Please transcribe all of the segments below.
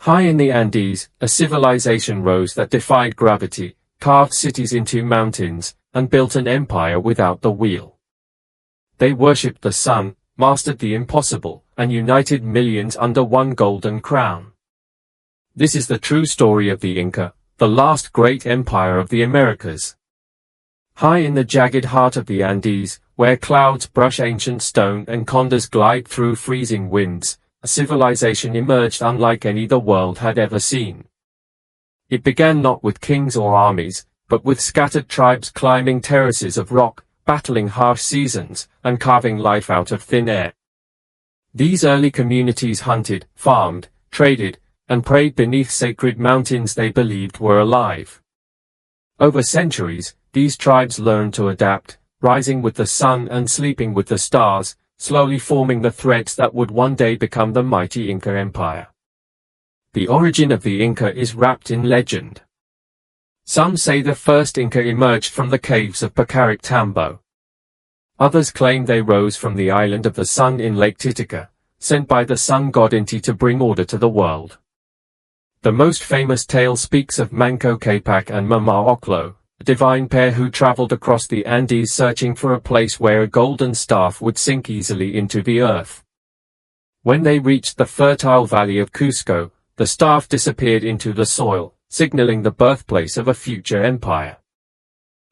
High in the Andes, a civilization rose that defied gravity, carved cities into mountains, and built an empire without the wheel. They worshipped the sun, mastered the impossible, and united millions under one golden crown. This is the true story of the Inca, the last great empire of the Americas. High in the jagged heart of the Andes, where clouds brush ancient stone and condors glide through freezing winds, a civilization emerged unlike any the world had ever seen. It began not with kings or armies, but with scattered tribes climbing terraces of rock, battling harsh seasons, and carving life out of thin air. These early communities hunted, farmed, traded, and prayed beneath sacred mountains they believed were alive. Over centuries, these tribes learned to adapt, rising with the sun and sleeping with the stars, slowly forming the threads that would one day become the mighty Inca Empire. The origin of the Inca is wrapped in legend. Some say the first Inca emerged from the caves of Tambo. Others claim they rose from the island of the sun in Lake Titicaca, sent by the sun god Inti to bring order to the world. The most famous tale speaks of Manco Capac and Mama Oclo, a divine pair who traveled across the Andes searching for a place where a golden staff would sink easily into the earth. When they reached the fertile valley of Cusco, the staff disappeared into the soil, signaling the birthplace of a future empire.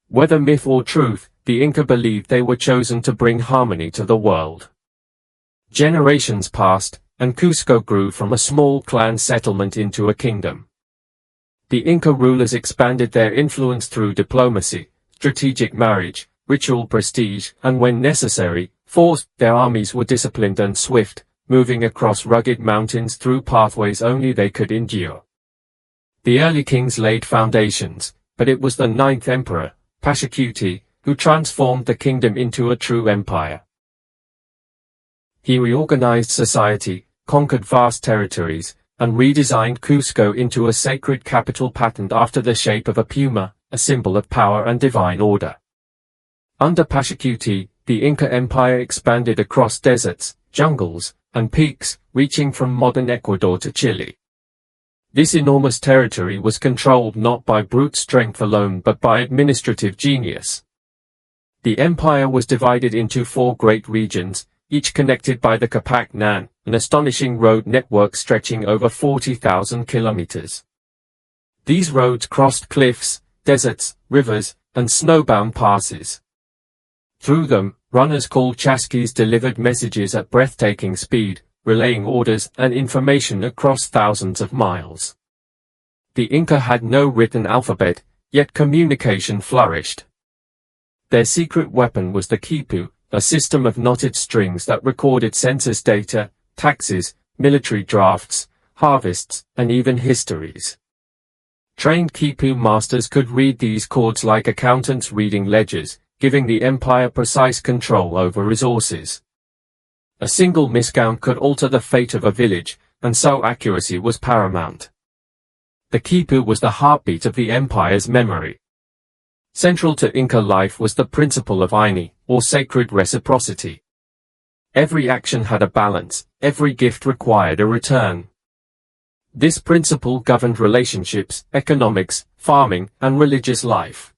Whether myth or truth, the Inca believed they were chosen to bring harmony to the world. Generations passed, and Cusco grew from a small clan settlement into a kingdom. The Inca rulers expanded their influence through diplomacy, strategic marriage, ritual prestige, and when necessary, force. Their armies were disciplined and swift, moving across rugged mountains through pathways only they could endure. The early kings laid foundations, but it was the ninth emperor, Pachacuti, who transformed the kingdom into a true empire. He reorganized society, conquered vast territories, and redesigned Cusco into a sacred capital patterned after the shape of a puma, a symbol of power and divine order. Under Pachacuti, the Inca Empire expanded across deserts, jungles, and peaks, reaching from modern Ecuador to Chile. This enormous territory was controlled not by brute strength alone but by administrative genius. The empire was divided into 4 great regions, each connected by the Capac-Nan, an astonishing road network stretching over 40,000 kilometers. These roads crossed cliffs, deserts, rivers, and snowbound passes. Through them, runners called chasquis delivered messages at breathtaking speed, relaying orders and information across thousands of miles. The Inca had no written alphabet, yet communication flourished. Their secret weapon was the quipu, a system of knotted strings that recorded census data, taxes, military drafts, harvests, and even histories. Trained quipu masters could read these cords like accountants reading ledgers, giving the empire precise control over resources. A single miscount could alter the fate of a village, and so accuracy was paramount. The quipu was the heartbeat of the empire's memory. Central to Inca life was the principle of Ini, or sacred reciprocity. Every action had a balance, every gift required a return. This principle governed relationships, economics, farming, and religious life.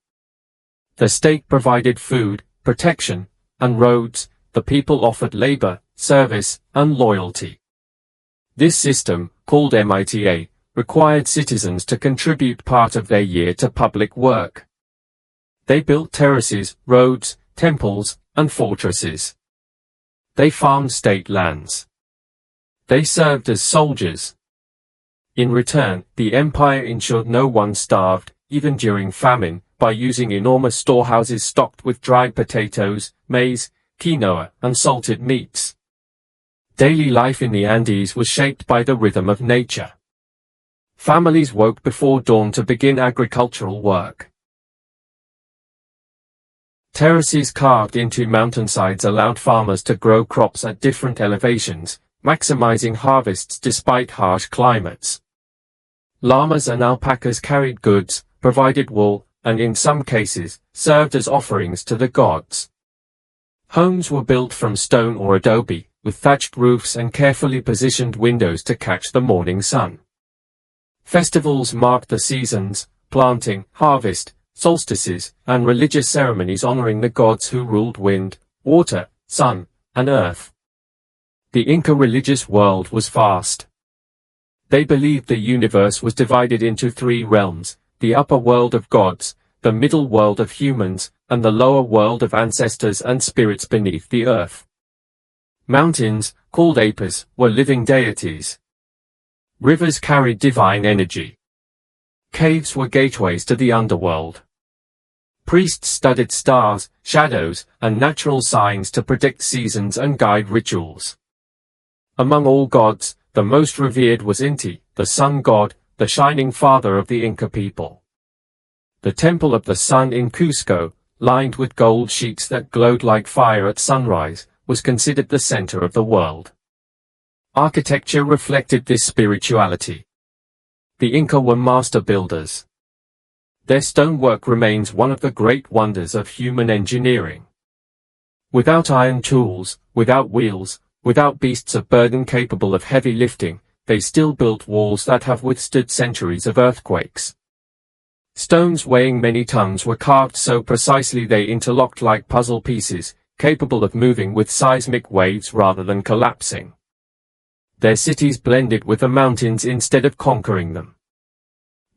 The state provided food, protection, and roads, the people offered labor, service, and loyalty. This system, called MITA, required citizens to contribute part of their year to public work. They built terraces, roads, temples, and fortresses. They farmed state lands. They served as soldiers. In return, the empire ensured no one starved, even during famine, by using enormous storehouses stocked with dried potatoes, maize, quinoa, and salted meats. Daily life in the Andes was shaped by the rhythm of nature. Families woke before dawn to begin agricultural work. Terraces carved into mountainsides allowed farmers to grow crops at different elevations, maximizing harvests despite harsh climates. Llamas and alpacas carried goods, provided wool, and in some cases, served as offerings to the gods. Homes were built from stone or adobe, with thatched roofs and carefully positioned windows to catch the morning sun. Festivals marked the seasons, planting, harvest, solstices, and religious ceremonies honoring the gods who ruled wind, water, sun, and earth. The Inca religious world was vast. They believed the universe was divided into three realms: the upper world of gods, the middle world of humans, and the lower world of ancestors and spirits beneath the earth. Mountains, called Apis, were living deities. Rivers carried divine energy. Caves were gateways to the underworld. Priests studied stars, shadows, and natural signs to predict seasons and guide rituals. Among all gods, the most revered was Inti, the sun god, the shining father of the Inca people. The Temple of the Sun in Cusco, lined with gold sheets that glowed like fire at sunrise, was considered the center of the world. Architecture reflected this spirituality. The Inca were master builders. Their stonework remains one of the great wonders of human engineering. Without iron tools, without wheels, without beasts of burden capable of heavy lifting, they still built walls that have withstood centuries of earthquakes. Stones weighing many tons were carved so precisely they interlocked like puzzle pieces, capable of moving with seismic waves rather than collapsing. Their cities blended with the mountains instead of conquering them.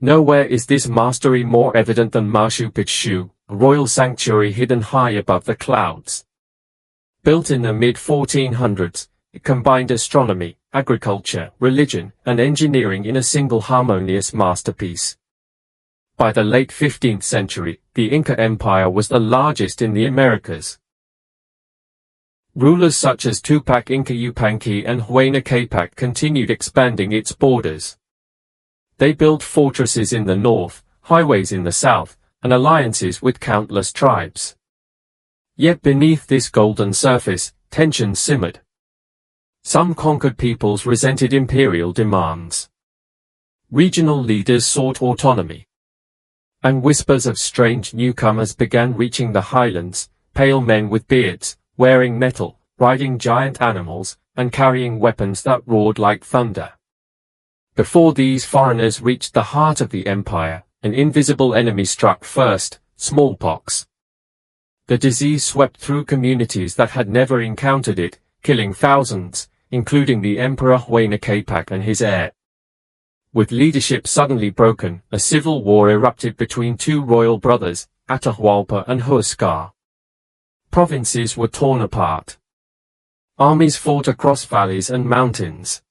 Nowhere is this mastery more evident than Machu Picchu, a royal sanctuary hidden high above the clouds. Built in the mid-1400s, it combined astronomy, agriculture, religion, and engineering in a single harmonious masterpiece. By the late 15th century, the Inca Empire was the largest in the Americas. Rulers such as Tupac Inca Yupanqui and Huayna Capac continued expanding its borders. They built fortresses in the north, highways in the south, and alliances with countless tribes. Yet beneath this golden surface, tensions simmered. Some conquered peoples resented imperial demands. Regional leaders sought autonomy. And whispers of strange newcomers began reaching the highlands, pale men with beards, wearing metal, riding giant animals, and carrying weapons that roared like thunder. Before these foreigners reached the heart of the empire, an invisible enemy struck first: smallpox. The disease swept through communities that had never encountered it, killing thousands, including the Emperor Huayna Capac and his heir. With leadership suddenly broken, a civil war erupted between two royal brothers, Atahualpa and Huascar. Provinces were torn apart. Armies fought across valleys and mountains.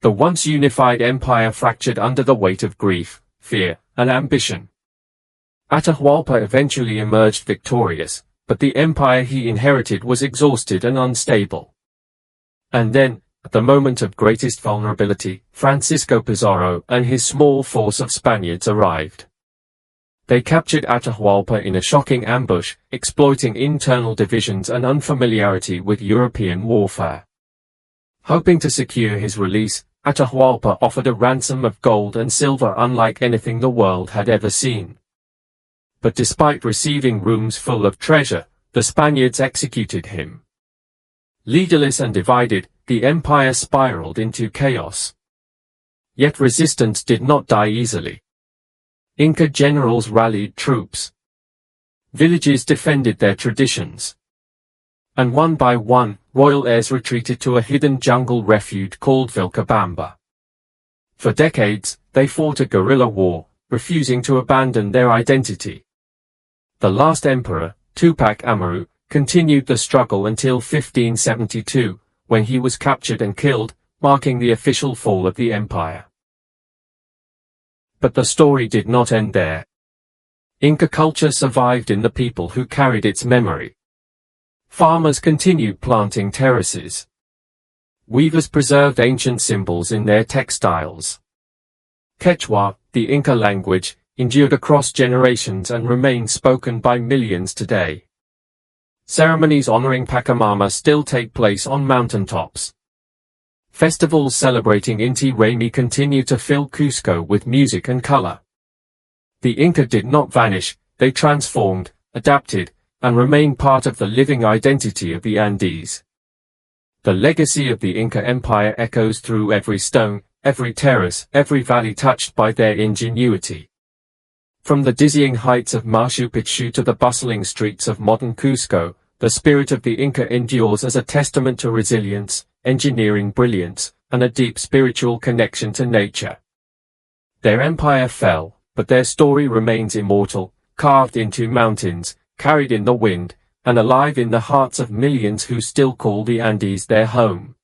The once unified empire fractured under the weight of grief, fear, and ambition. Atahualpa eventually emerged victorious, but the empire he inherited was exhausted and unstable. And then, at the moment of greatest vulnerability, Francisco Pizarro and his small force of Spaniards arrived. They captured Atahualpa in a shocking ambush, exploiting internal divisions and unfamiliarity with European warfare. Hoping to secure his release, Atahualpa offered a ransom of gold and silver unlike anything the world had ever seen. But despite receiving rooms full of treasure, the Spaniards executed him. Leaderless and divided, the empire spiraled into chaos. Yet resistance did not die easily. Inca generals rallied troops. Villages defended their traditions. And one by one, royal heirs retreated to a hidden jungle refuge called Vilcabamba. For decades, they fought a guerrilla war, refusing to abandon their identity. The last emperor, Tupac Amaru, continued the struggle until 1572, when he was captured and killed, marking the official fall of the empire. But the story did not end there. Inca culture survived in the people who carried its memory. Farmers continued planting terraces. Weavers preserved ancient symbols in their textiles. Quechua, the Inca language, endured across generations and remains spoken by millions today. Ceremonies honoring Pachamama still take place on mountaintops. Festivals celebrating Inti Raymi continue to fill Cusco with music and color. The Inca did not vanish, they transformed, adapted, and remain part of the living identity of the Andes. The legacy of the Inca Empire echoes through every stone, every terrace, every valley touched by their ingenuity. From the dizzying heights of Machu Picchu to the bustling streets of modern Cusco, the spirit of the Inca endures as a testament to resilience, engineering brilliance, and a deep spiritual connection to nature. Their empire fell, but their story remains immortal, carved into mountains, carried in the wind, and alive in the hearts of millions who still call the Andes their home.